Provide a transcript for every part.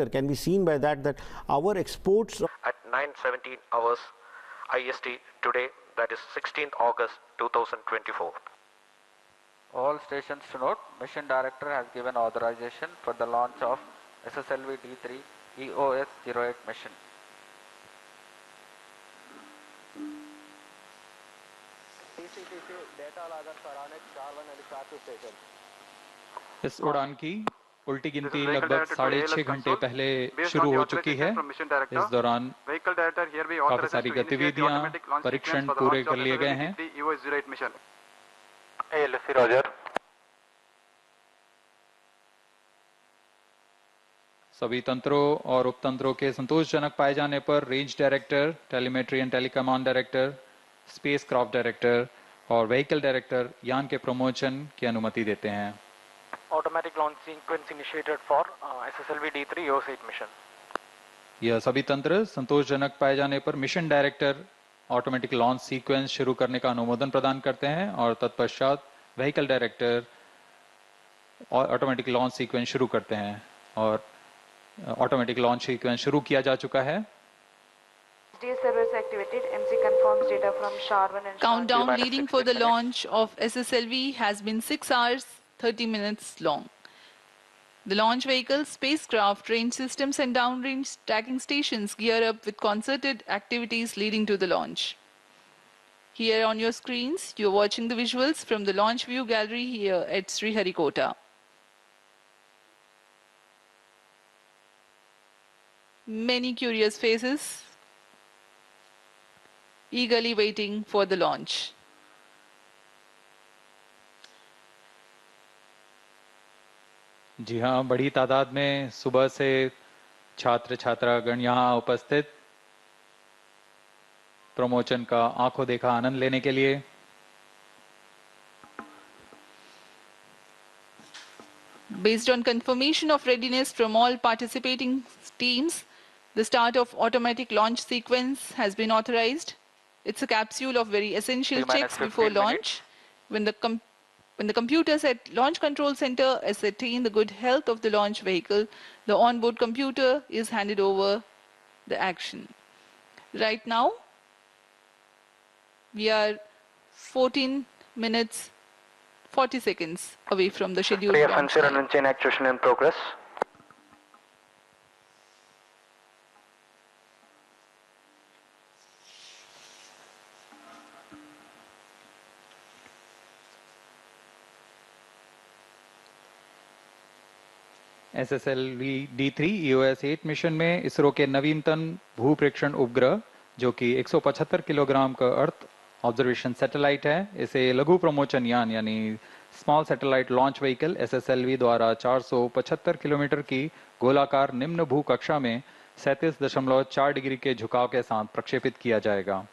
can be seen by that our exports at 9:17 hours IST today, that is 16th August 2024. All stations to note, Mission Director has given authorization for the launch of SSLV D3 EOS 08 mission. इस उड़ान की उल्टी गिनती लगभग 6.5 घंटे पहले शुरू हो चुकी है। इस दौरान काफी सारी गतिविधियां, परीक्षण पूरे कर लिए गए हैं। सभी तंत्रों और उपतंत्रों के संतोषजनक पाए जाने पर range director, telemetry and telecommand director, spacecraft director और व्हीकल डायरेक्टर यान के प्रमोशन की अनुमति देते हैं। Automatic launch sequence initiated for SSLV D3 EOS 8 mission. यह सभी तंत्र संतोषजनक पाए जाने पर mission director automatic launch sequence शुरू करने का अनुमोदन प्रदान करते हैं और तत्पश्चात vehicle director automatic launch sequence शुरू करते हैं और ऑटोमेटिक लॉन्च सीक्वेंस शुरू किया जा चुका है। Countdown leading for the launch of SSLV has been 6 hours 30 minutes long. The launch vehicle, spacecraft, range systems and downrange tracking stations gear up with concerted activities leading to the launch. Here on your screens, you're watching the visuals from the launch view gallery here at Sriharikota. Many curious faces eagerly waiting for the launch. जी हाँ, बड़ी तादाद में सुबह से छात्र छात्रागण यहाँ उपस्थित promotion का आंखों देखा आनंद लेने के लिए। Based on confirmation of readiness from all participating teams, the start of automatic launch sequence has been authorized. It's a capsule of very essential checks before launch. When the computers at Launch Control Center ascertain the good health of the launch vehicle, the onboard computer is handed over the action. Right now, we are 14 minutes 40 seconds away from the scheduled launch time. and chain actuation in progress. SSLV D3 EOS 8 mission में इसरो के नवीनतम भूप्रेक्षण उपग्रह जो कि 175 kilogram का earth observation satellite है, इसे लघु प्रमोचन यान यानी small satellite launch vehicle SSLV द्वारा 475 किलोमीटर की गोलाकार निम्न भू कक्षा में 37.4 डिग्री के झुकाव के साथ प्रक्षेपित किया जाएगा।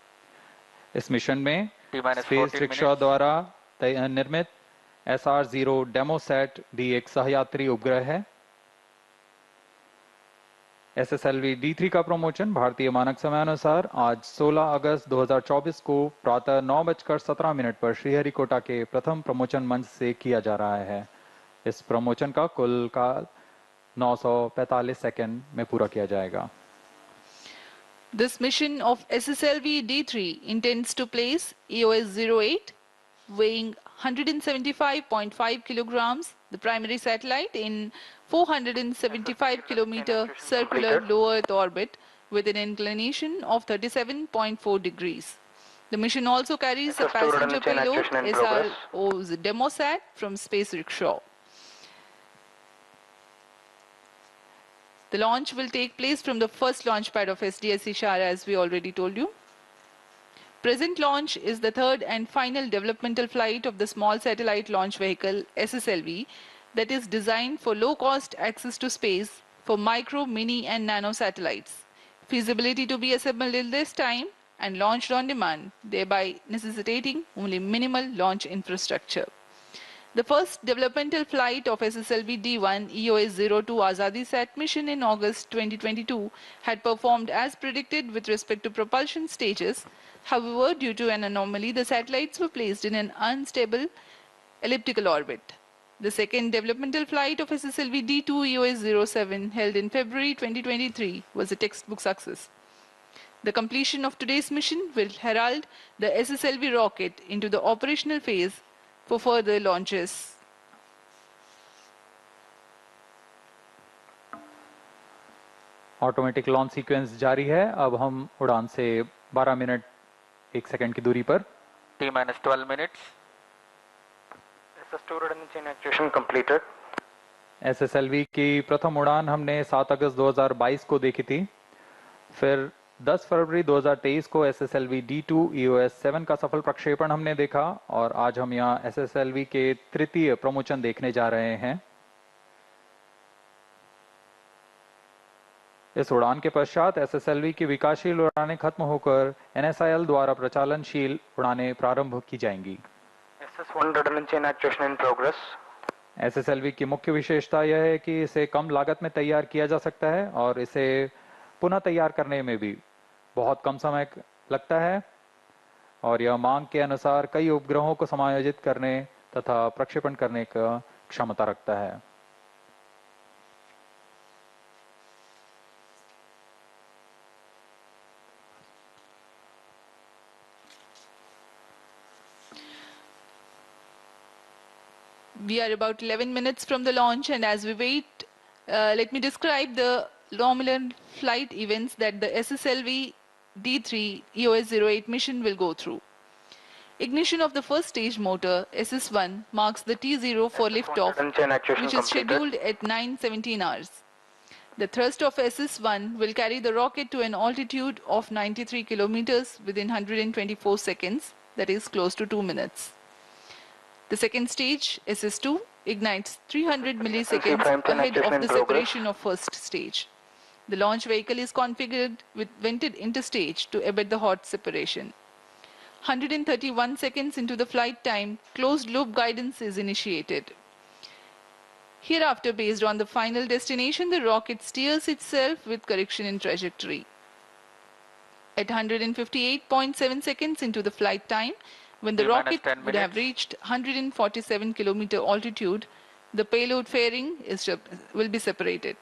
इस मिशन में स्पेस रिक्शा द्वारा निर्मित SR0 डेमोसैट भी एक सहयात्री उपग्रह है। SSLV D3 का प्रमोशन भारतीय मानक समयानुसार आज 16 अगस्त 2024 को प्रातः 9:17 पर श्रीहरिकोटा के प्रथम प्रमोशन मंच से किया जा रहा है। इस प्रमोशन का कुल काल 945 सेकंड में पूरा किया जाएगा। This mission of SSLV D3 intends to place EOS 08 weighing 175.5 kilograms, the primary satellite, in 475 kilometer circular low Earth orbit with an inclination of 37.4 degrees. The mission also carries a passenger payload SRO's Demosat from Space Rickshaw. The launch will take place from the first launch pad of SDSC Shara, as we already told you. Present launch is the third and final developmental flight of the small satellite launch vehicle SSLV that is designed for low-cost access to space for micro, mini and nano satellites. Feasibility to be assembled in this time and launched on demand, thereby necessitating only minimal launch infrastructure. The first developmental flight of SSLV D1 EOS-02 Azadi-Sat mission in August 2022 had performed as predicted with respect to propulsion stages. However, due to an anomaly, the satellites were placed in an unstable elliptical orbit. The second developmental flight of SSLV D2 EOS-07 held in February 2023 was a textbook success. The completion of today's mission will herald the SSLV rocket into the operational phase for further launches. Automatic launch sequence जारी है। अब हम उड़ान से 12 minute 1 second की दूरी पर। T-12 minutes. SS2 chain actuation completed. SSLV की प्रथम उड़ान हमने 7 अगस्त 2022 को देखी थी। फिर 10 फरवरी 2023 को SSLV D2 EOS-7 का सफल प्रक्षेपण हमने देखा और आज हम यहाँ SSLV के तृतीय प्रमोचन देखने जा रहे हैं। इस उड़ान के पश्चात SSLV की विकासशील उड़ानें खत्म होकर NSIL द्वारा प्रचालनशील उड़ानें प्रारंभ की जाएंगी। SS1 chain actuation in progress. SSLV की मुख्य विशेषता यह है कि इसे कम लागत में तैयार किया जा सकता है और इसे पुनः तैयार करने में भी बहुत कम समय लगता है और यह मांग के अनुसार कई उपग्रहों को समायोजित करने तथा प्रक्षेपण करने का क्षमता रखता है। We are about 11 minutes from the launch, and as we wait, let me describe the nominal flight events that the SSLV D3 EOS-08 mission will go through. Ignition of the first stage motor, SS1, marks the T0 for liftoff, which is scheduled at 9:17 hours. The thrust of SS1 will carry the rocket to an altitude of 93 kilometers within 124 seconds, that is close to 2 minutes. The second stage, SS2, ignites 300 milliseconds ahead of the separation of first stage. The launch vehicle is configured with vented interstage to abet the hot separation. 131 seconds into the flight time, closed loop guidance is initiated. Hereafter, based on the final destination, the rocket steers itself with correction in trajectory. At 158.7 seconds into the flight time, when the rocket would have reached 147 kilometer altitude, the payload fairing will be separated.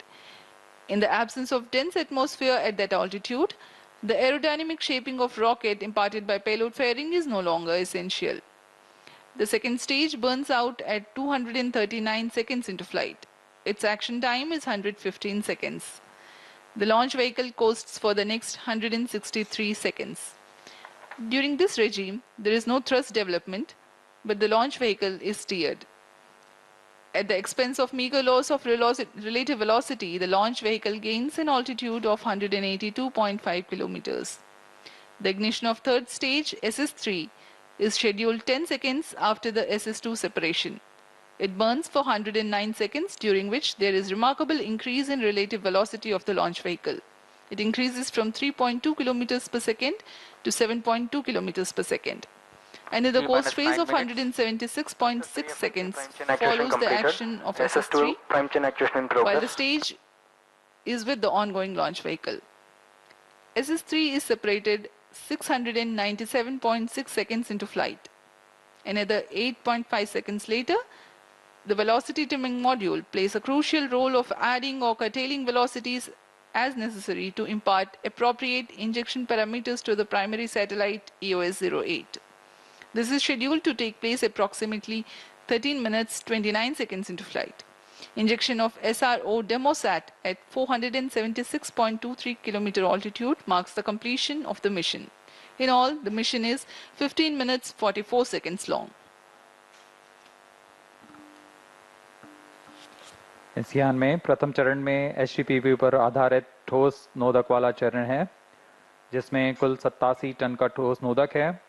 In the absence of dense atmosphere at that altitude, the aerodynamic shaping of rocket imparted by payload fairing is no longer essential. The second stage burns out at 239 seconds into flight. Its action time is 115 seconds. The launch vehicle coasts for the next 163 seconds. During this regime, there is no thrust development, but the launch vehicle is steered. At the expense of meager loss of relative velocity, the launch vehicle gains an altitude of 182.5 kilometers. The ignition of third stage, SS3, is scheduled 10 seconds after the SS2 separation. It burns for 109 seconds, during which there is remarkable increase in relative velocity of the launch vehicle. It increases from 3.2 kilometers per second to 7.2 kilometers per second. And in the coast phase of 176.6 seconds follows the action of SS3, while the stage is with the ongoing launch vehicle. SS3 is separated 697.6 seconds into flight. Another 8.5 seconds later, the velocity trimming module plays a crucial role of adding or curtailing velocities as necessary to impart appropriate injection parameters to the primary satellite EOS-08. This is scheduled to take place approximately 13 minutes 29 seconds into flight. Injection of SRO DemoSat at 476.23 km altitude marks the completion of the mission. In all, the mission is 15 minutes 44 seconds long. इस यान में प्रथम चरण में HTPV पर आधारित ठोस नोदक वाला चरण है, जिसमें कुल 87 टन का ठोस नोदक है,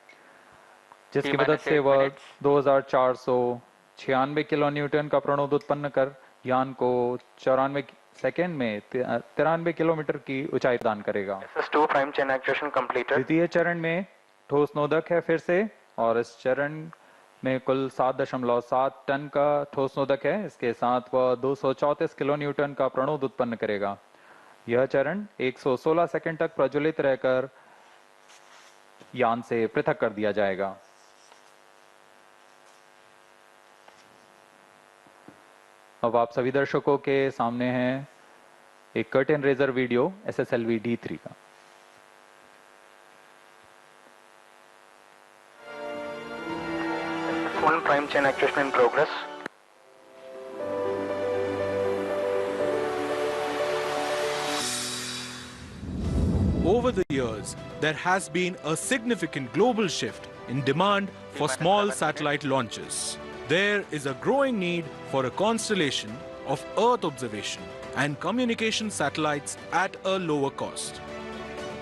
जिसकी मदद से वह 2496 किलो न्यूटन का प्रणोद उत्पन्न कर यान को 94 सेकेंड में 93 किलोमीटर की ऊंचाई प्रदान करेगा। द्वितीय चरण में ठोस नोदक है फिर से, और इस चरण में कुल 7.7 टन का ठोस नोदक है। इसके साथ वह 234 किलो न्यूटन का प्रणोद उत्पन्न करेगा। यह चरण 116 सेकंड तक प्रज्वलित रहकर यान से पृथक कर दिया जाएगा। अब आप सभी दर्शकों के सामने है एक curtain razor video SSLV D3 का। One prime chain actuation in progress. Over the years, there has been a significant global shift in demand for small satellite launches. There is a growing need for a constellation of Earth observation and communication satellites at a lower cost.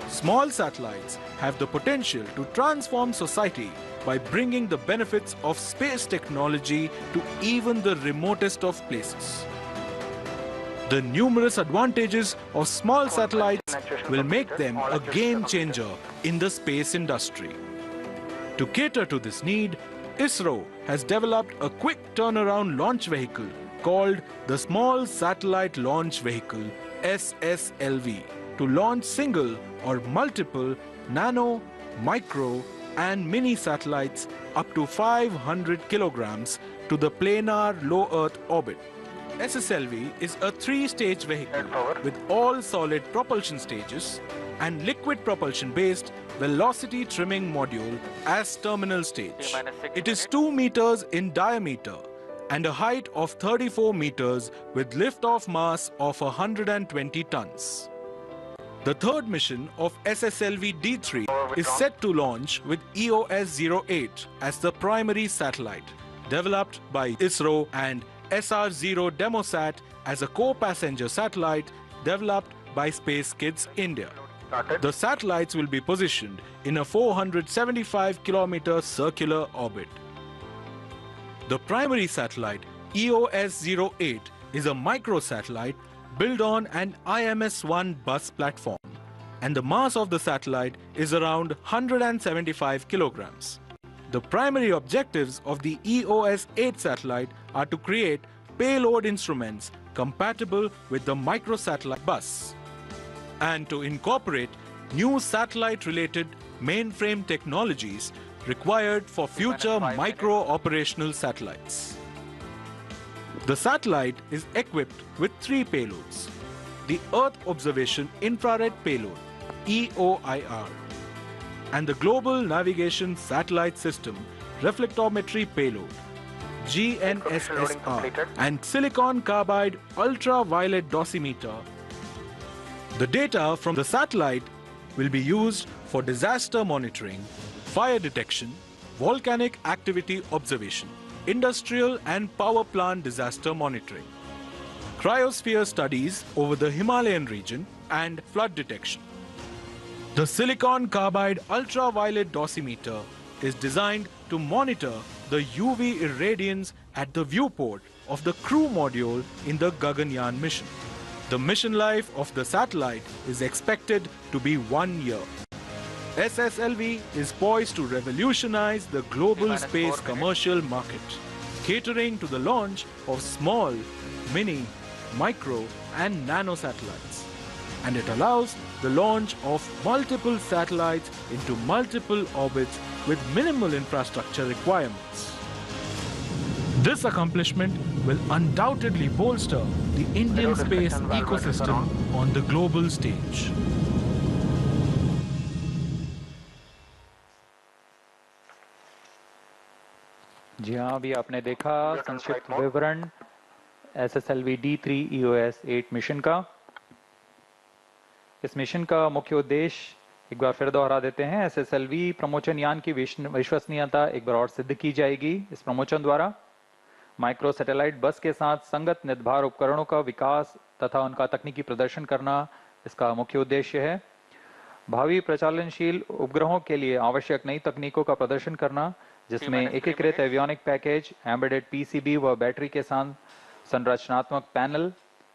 Small satellites have the potential to transform society by bringing the benefits of space technology to even the remotest of places. The numerous advantages of small satellites will make them a game changer in the space industry. To cater to this need, ISRO has developed a quick turnaround launch vehicle called the Small Satellite Launch Vehicle SSLV to launch single or multiple nano, micro and mini satellites up to 500 kilograms to the planar low Earth orbit. SSLV is a three-stage vehicle with all-solid propulsion stages and liquid propulsion-based velocity trimming module as terminal stage. It is 2 meters in diameter and a height of 34 meters with lift-off mass of 120 tons. The third mission of SSLV D3 is set to launch with EOS-08 as the primary satellite, developed by ISRO, and SR-0 Demosat as a co-passenger satellite developed by Space Kids India. The satellites will be positioned in a 475-kilometer circular orbit. The primary satellite, EOS-08, is a microsatellite built on an IMS-1 bus platform, and the mass of the satellite is around 175 kilograms. The primary objectives of the EOS-8 satellite are to create payload instruments compatible with the microsatellite bus and to incorporate new satellite-related mainframe technologies required for future micro-operational satellites. The satellite is equipped with 3 payloads: the Earth Observation Infrared Payload (EOIR), and the Global Navigation Satellite System Reflectometry Payload GNSSR, and Silicon Carbide Ultraviolet Dosimeter. The data from the satellite will be used for disaster monitoring, fire detection, volcanic activity observation, industrial and power plant disaster monitoring, cryosphere studies over the Himalayan region, and flood detection. The Silicon Carbide Ultraviolet Dosimeter is designed to monitor the UV irradiance at the viewport of the crew module in the Gaganyaan mission. The mission life of the satellite is expected to be 1 year. SSLV is poised to revolutionize the global space commercial market, catering to the launch of small, mini, micro and nano satellites. And it allows the launch of multiple satellites into multiple orbits with minimal infrastructure requirements. This accomplishment will undoubtedly bolster the Indian space ecosystem on the global stage. जी हाँ, अभी आपने देखा संक्षिप्त विवरण SSLV D3 EOS-8 mission का। इस mission का मुख्य उद्देश्य एक बार फिर दोहरा देते हैं। SSLV प्रमोचन यान की विश्वसनीयता एक बार और सिद्ध की जाएगी इस प्रमोचन द्वारा। माइक्रो सैटेलाइट बस के साथ संगत निर्भर उपकरणों का विकास तथा उनका तकनीकी प्रदर्शन करना इसका मुख्य उद्देश्य है। भावी प्रचालनशील उपग्रहों के लिए आवश्यक नई तकनीकों का प्रदर्शन करना, जिसमें एकीकृत एवियोनिक पैकेज, एम्बेडेड PCB व बैटरी के साथ संरचनात्मक पैनल,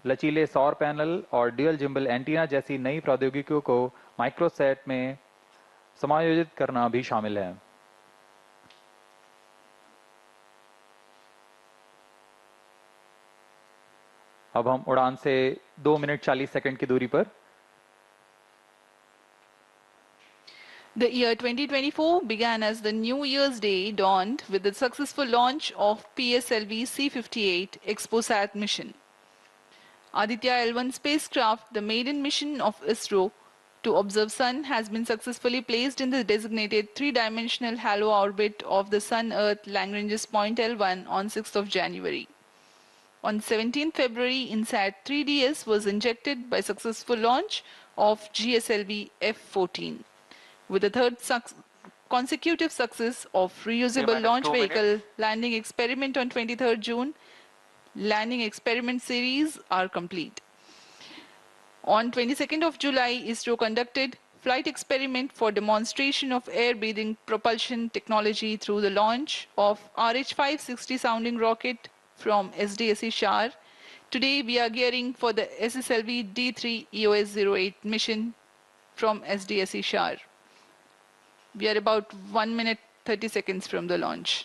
लचीले सौर पैनल और ड्यूअल जिम्बल एंटीना जैसी नई प्रौद्योगिकियों को माइक्रोसैट में समायोजित करना भी शामिल है। अब हम उड़ान से 2 मिनट 40 सेकंड की दूरी पर। The year 2024 began as the New Year's Day dawned with the successful launch of PSLV C-58 ExpoSat mission. Aditya L1 spacecraft, the maiden mission of ISRO to observe Sun, has been successfully placed in the designated three-dimensional halo orbit of the Sun-Earth Lagrange's point L1 on 6th of January. On 17th February, INSAT 3DS was injected by successful launch of GSLV F-14. With the third consecutive success of reusable launch vehicle landing experiment on 23rd June, landing experiment series are complete. On 22nd of July, ISRO conducted flight experiment for demonstration of air-breathing propulsion technology through the launch of RH-560 sounding rocket from SDSC Shar. Today, we are gearing for the SSLV D3 EOS-08 mission from SDSC Shar. We are about 1 minute 30 seconds from the launch.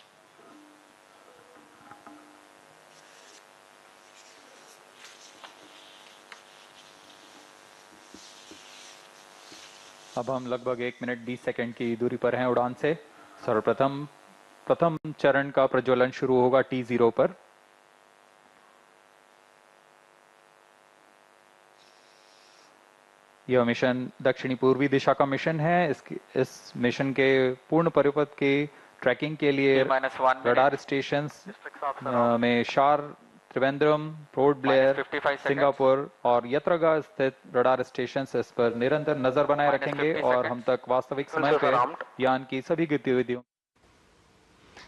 अब हम लगभग 1 minute 20 second की दूरी पर हैं उड़ान से। सर्वप्रथम प्रथम चरण का प्रज्वलन शुरू होगा T0 पर। यह मिशन दक्षिणी पूर्वी दिशा का मिशन है। इस मिशन के पूर्ण परिपथ की ट्रैकिंग के लिए रडार स्टेशंस में शार, त्रिवेंद्रम, पोर्ट ब्लेयर, सिंगापुर और यत्रगा स्थित रडार स्टेशंस इस पर निरंतर नजर बनाए रखेंगे और हम तक वास्तविक समय पर यान की सभी गतिविधियों।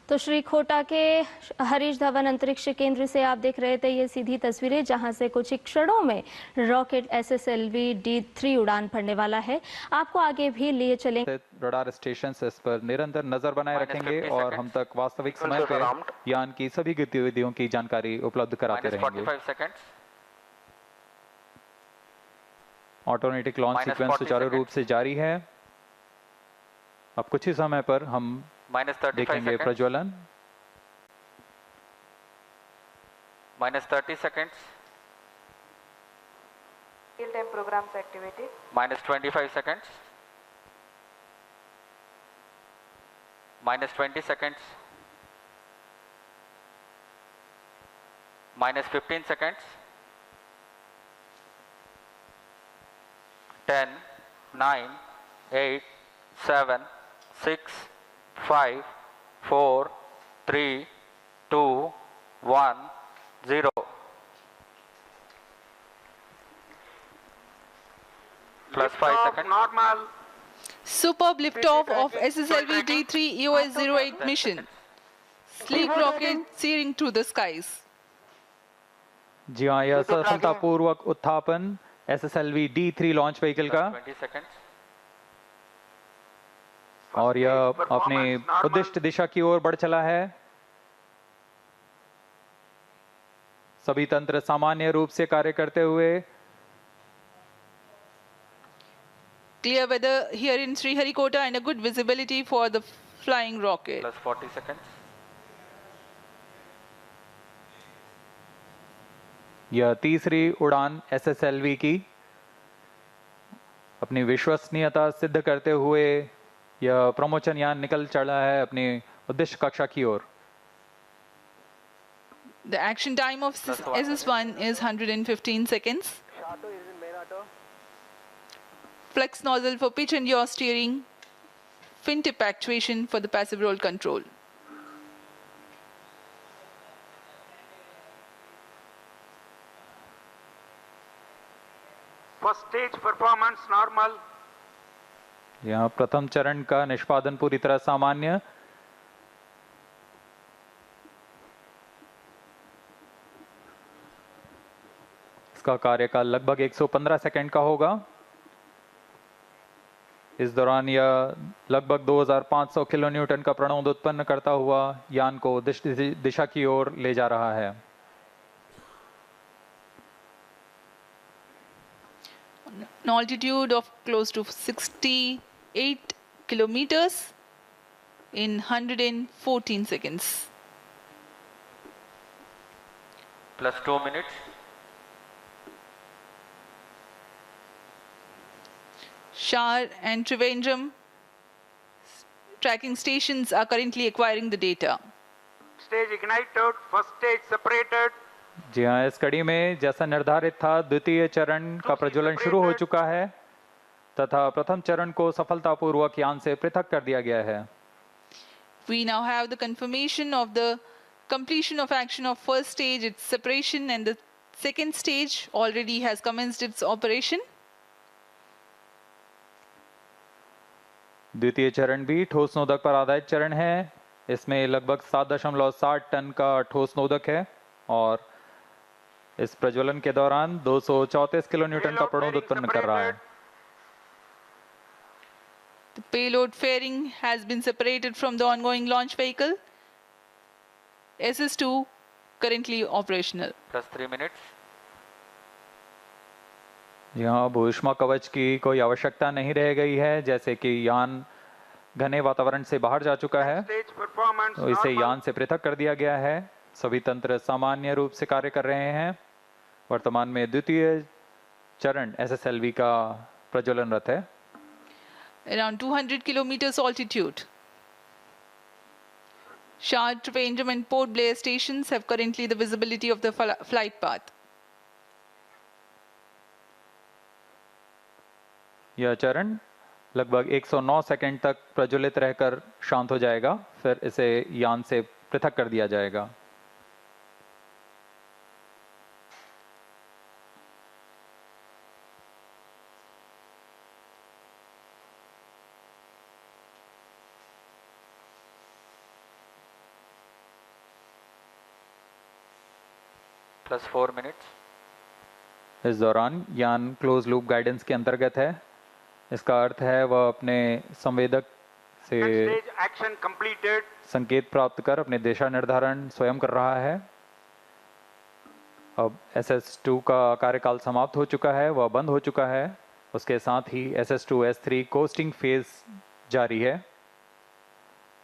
तो श्रीखोटा के हरीश धवन अंतरिक्ष केंद्र से आप देख रहे थे ये सीधी तस्वीरें, जहां से कुछ ही क्षणों में रॉकेट SSLV D3 उड़ान भरने वाला है। आपको आगे भी लिए चलेंगे। रडार स्टेशन इस पर निरंतर नजर बनाए रखेंगे और हम तक वास्तविक समय पर यान की सभी गतिविधियों की जानकारी उपलब्ध कराते रहेंगे। ऑटोमेटिक लॉन्च सीक्वेंस सुचारू रूप से जारी है। अब कुछ ही समय पर हम देखेंगे प्रज्वलन। -30 seconds. Real time programs activated. -25 seconds. -20 seconds. -15 seconds. 10, 9, 8, 7, 6, 5, 4, 3, 2, 1, 0. +5 seconds. Normal. Superb liftoff of SSLV D3 EOS-08 mission. Sleek rocket searing through the skies. जी हाँ, यह सफलतापूर्वक उत्थापन SSLV D3 लॉन्च व्हीकल का 20 seconds. और यह अपने उद्दिष्ट दिशा की ओर बढ़ चला है। सभी तंत्र सामान्य रूप से कार्य करते हुए। Clear weather here in Sriharikota and a good visibility for the flying rocket. +40 seconds. यह तीसरी उड़ान SSLV की अपनी विश्वसनीयता सिद्ध करते हुए यह प्रमोचन यान निकल चला है अपनी उद्देश्य कक्षा की ओर। The action time of SS1 is 115 seconds. Flex nozzle for pitch and yaw steering. Fin tip actuation for the passive roll control. First stage performance normal. यहाँ प्रथम चरण का निष्पादन पूरी तरह सामान्य। इसका कार्यकाल लगभग 115 सेकंड का होगा। इस दौरान यह लगभग 2500 किलोन्यूटन का प्रणोद उत्पन्न करता हुआ यान को दिशा की ओर ले जा रहा है। An altitude of close to 68 kilometers in 114 seconds. +2 minutes. Shar and Trivandrum tracking stations are currently acquiring the data. Stage ignited, first stage separated. जी हाँ, इस कड़ी में जैसा निर्धारित था द्वितीय चरण का प्रज्वलन शुरू हो चुका है तथा प्रथम चरण को सफलतापूर्वक यान से पृथक कर दिया गया है। We now have the confirmation of the completion of action of first stage, its separation, and the second stage already has commenced its operation. द्वितीय चरण भी ठोस नोदक पर आधारित चरण है। इसमें लगभग 7.7 टन का ठोस नोदक है और इस प्रज्वलन के दौरान 234 किलोन्यूटन का प्रणोद उत्पन्न कर रहा है। The payload fairing has been separated from the ongoing launch vehicle. SS2 currently operational. Plus 3 minutes. यहाँ भूष्मा कवच की कोई आवश्यकता नहीं रह गई है, जैसे कि यान घने वातावरण से बाहर जा चुका है तो इसे यान से पृथक कर दिया गया है। सभी तंत्र सामान्य रूप से कार्य कर रहे हैं। वर्तमान में द्वितीय चरण SSLV का प्रज्वलनरत है। Around 200 kilometers altitude. Shah, Trivandrum and Port Blair stations have currently the visibility of the flight path. यह चरण लगभग 109 सेकंड तक प्रज्वलित रहकर शांत हो जाएगा, फिर इसे यान से पृथक कर दिया जाएगा। Plus 4 minutes. इस दौरान यान क्लोज लूप गाइडेंस के अंतर्गत है। इसका अर्थ है वह अपने संवेदक से Action completed. संकेत प्राप्त कर अपने दिशा निर्धारण स्वयं कर रहा है। अब SS2 का कार्यकाल समाप्त हो चुका है, वह बंद हो चुका है। उसके साथ ही SS2 S3 कोस्टिंग फेज जारी है।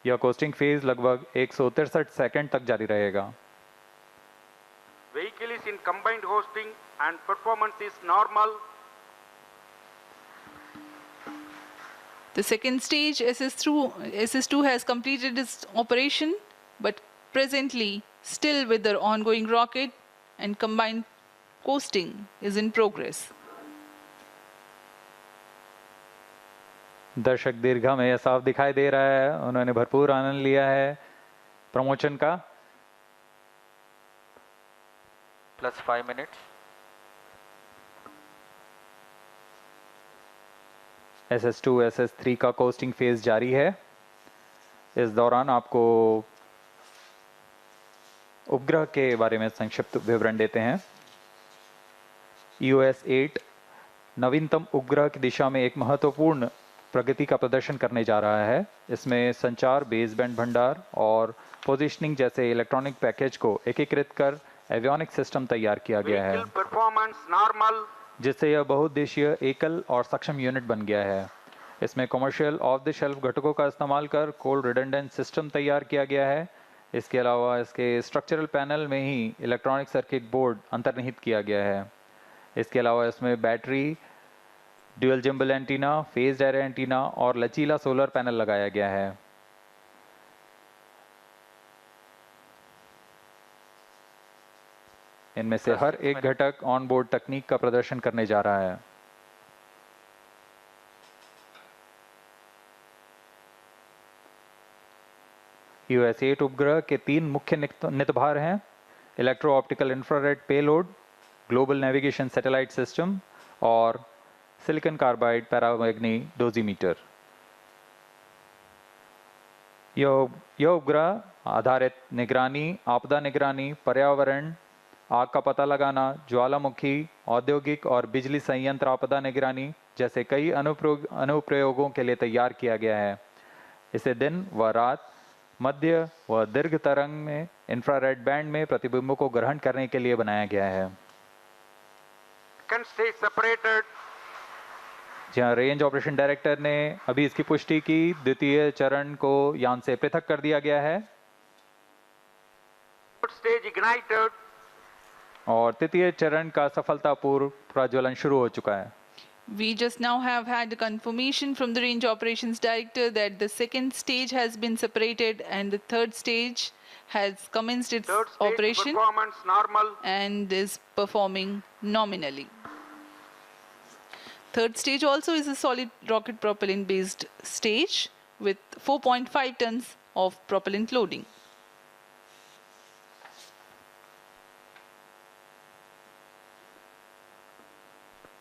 यह कोस्टिंग फेज लगभग 163 सेकंड तक जारी रहेगा। Vehicle is in combined hosting and performance is normal. The second stage SS2 has completed its operation, but presently still with the ongoing rocket and combined coasting is in progress. दर्शक दीर्घा में यह साफ दिखाई दे रहा है, उन्होंने भरपूर आनंद लिया है प्रमोशन का। Plus 5 minutes. SS2 SS3 का कोस्टिंग फेज जारी है। इस दौरान आपको उपग्रह के बारे में संक्षिप्त विवरण देते हैं। EOS-8 नवीनतम उपग्रह की दिशा में एक महत्वपूर्ण प्रगति का प्रदर्शन करने जा रहा है। इसमें संचार, बेसबैंड भंडार और पोजीशनिंग जैसे इलेक्ट्रॉनिक पैकेज को एकीकृत कर एवियोनिक सिस्टम तैयार किया गया है, जिससे यह बहुउद्देशीय एकल और सक्षम यूनिट बन गया है। इसमें कमर्शियल ऑफ द शेल्फ घटकों का इस्तेमाल कर कोल्ड रिडंडेंट सिस्टम तैयार किया गया है। इसके अलावा इसके स्ट्रक्चरल पैनल में ही इलेक्ट्रॉनिक सर्किट बोर्ड अंतर्निहित किया गया है। इसके अलावा इसमें battery, dual gimbal antenna, phased array antenna और लचीला सोलर पैनल लगाया गया है। इनमें से हर एक घटक ऑन बोर्ड तकनीक का प्रदर्शन करने जा रहा है। EOS-8 उपग्रह के 3 मुख्य नितभार हैं: electro optical infrared payload, global navigation satellite system और सिलिकॉन कार्बाइड पैरामैग्नी डोजीमीटर। यह उपग्रह आधारित निगरानी, आपदा निगरानी, पर्यावरण, आग का पता लगाना, ज्वालामुखी, औद्योगिक और बिजली संयंत्र आपदा निगरानी जैसे कई अनुप्रयोगों के लिए तैयार किया गया है। इसे दिन व रात, मध्य व दीर्घ तरंग में इंफ्रारेड बैंड में प्रतिबिंबों को ग्रहण करने के लिए बनाया गया है। जहां रेंज ऑपरेशन डायरेक्टर ने अभी इसकी पुष्टि की, द्वितीय चरण को यान से पृथक कर दिया गया है और तृतीय चरण का सफलतापूर्व प्रज्वलन शुरू हो चुका है। We just now have had a confirmation from the Range Operations Director that the second stage has been separated and the third stage has commenced its Third stage operation performance normal. and is performing nominally. Third stage also is a solid rocket propellant based stage with 4.5 tons of propellant loading.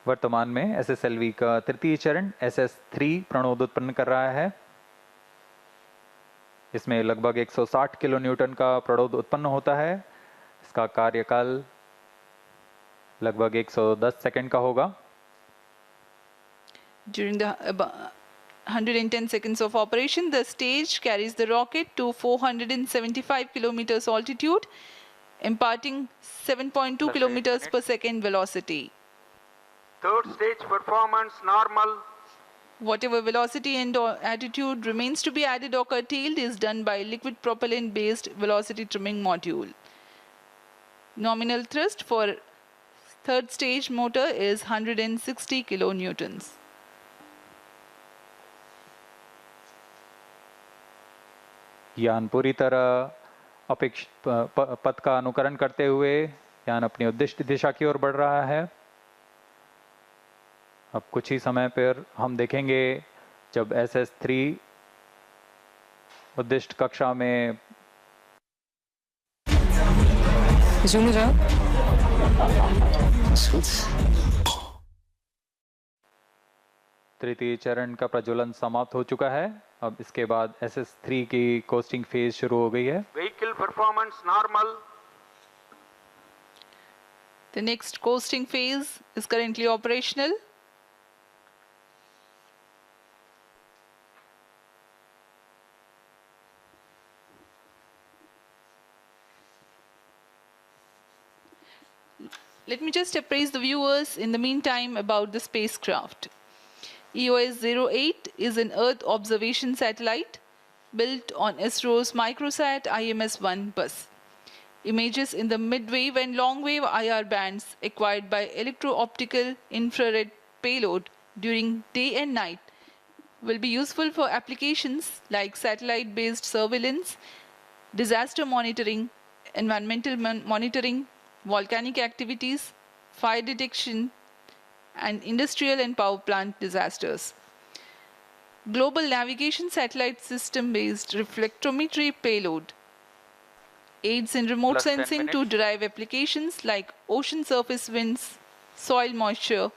वर्तमान में SSLV का तृतीय चरण SS3 प्रणोद उत्पन्न कर रहा है। इसमें लगभग 160 किलो न्यूटन का प्रणोद उत्पन्न होता है। इसका कार्यकाल लगभग 110 सेकंड का होगा। During the 110 seconds of operation, the stage carries the rocket to 475 kilometers altitude, imparting 7.2 kilometers per second velocity. Third stage performance normal. Whatever velocity and attitude remains to be added or curtailed is done by liquid propellant based velocity trimming module. Nominal thrust for third stage motor is 160 kilonewtons. यान पूरी तरह अपेक्षित पथ का अनुकरण करते हुए यान अपनी उद्दिष्ट दिशा की ओर बढ़ रहा है। अब कुछ ही समय पर हम देखेंगे जब SS3 उद्दिष्ट कक्षा में तृतीय चरण का प्रज्वलन समाप्त हो चुका है। अब इसके बाद SS3 की कोस्टिंग फेज शुरू हो गई है। Vehicle performance normal. The next coasting phase is currently operational. Let me just appraise the viewers in the meantime about the spacecraft. EOS-08 is an Earth observation satellite built on ISRO's Microsat IMS-1 bus. Images in the mid-wave and long-wave IR bands acquired by electro-optical infrared payload during day and night will be useful for applications like satellite-based surveillance, disaster monitoring, environmental monitoring, volcanic activities, fire detection, and industrial and power plant disasters. Global navigation satellite system-based reflectometry payload aids in remote sensing to derive applications like ocean surface winds, soil moisture,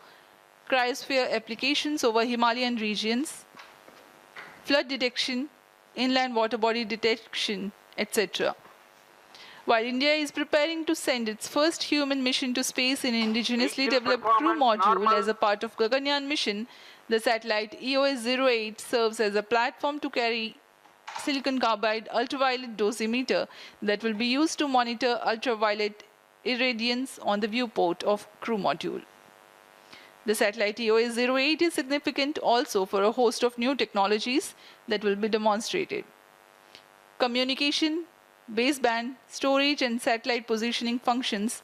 cryosphere applications over Himalayan regions, flood detection, inland water body detection, etc. While India is preparing to send its first human mission to space in an indigenously developed crew module as a part of Gaganyaan mission, the satellite EOS-08 serves as a platform to carry silicon carbide ultraviolet dosimeter that will be used to monitor ultraviolet irradiance on the viewport of crew module. The satellite EOS-08 is significant also for a host of new technologies that will be demonstrated. Communication, baseband, storage and satellite positioning functions